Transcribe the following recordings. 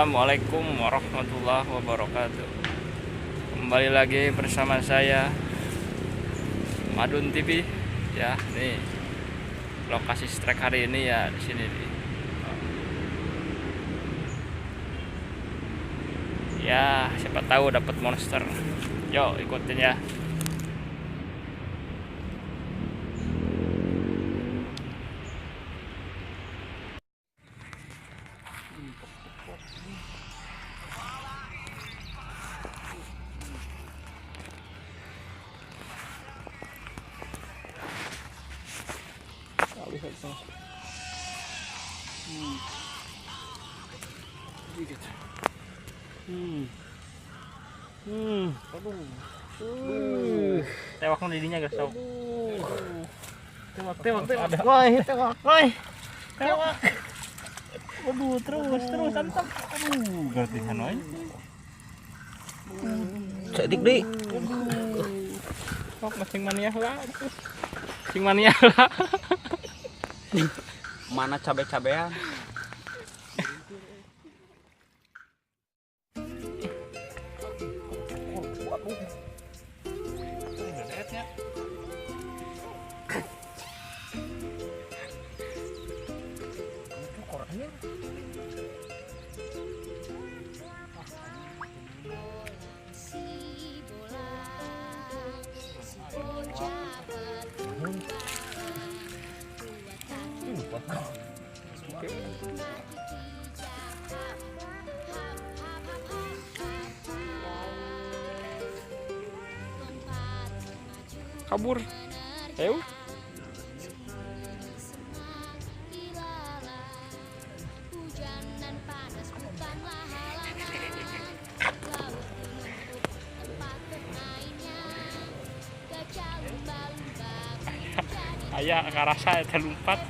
Assalamualaikum warahmatullahi wabarakatuh. Kembali lagi bersama saya Madun TV ya. Nih lokasi strike hari ini ya di sini nih. Ya siapa tahu dapat monster. Yo ikutin ya. Tewak nu didinya guys. Tewak. Woi, tewak. Tewak. Waduh, terus antap. Aduh, gardihan we. Sadik deui. Sok macing mania lah. Cing mania lah. Mana cabe-cabean? Kabur. Ayo. Ayah ngerasa eta lumpat.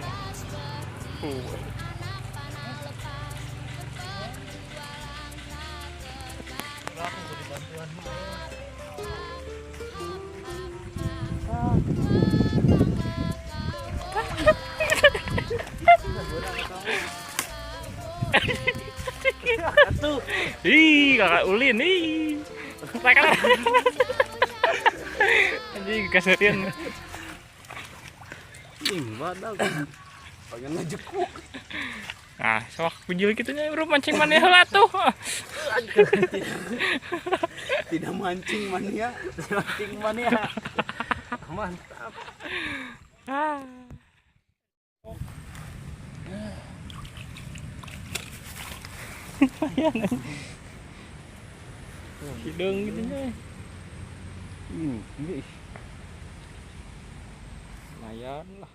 Ih, kakak ulin ih. Anjing kasarian. Ing badag. Pengen ngejekuk. Nah, sok bujil kitunya bro mancing maneh heula tuh. Tidak mancing mania, mancing mania. Mantap. Hidung gitu nya. Ini. Lumayan lah.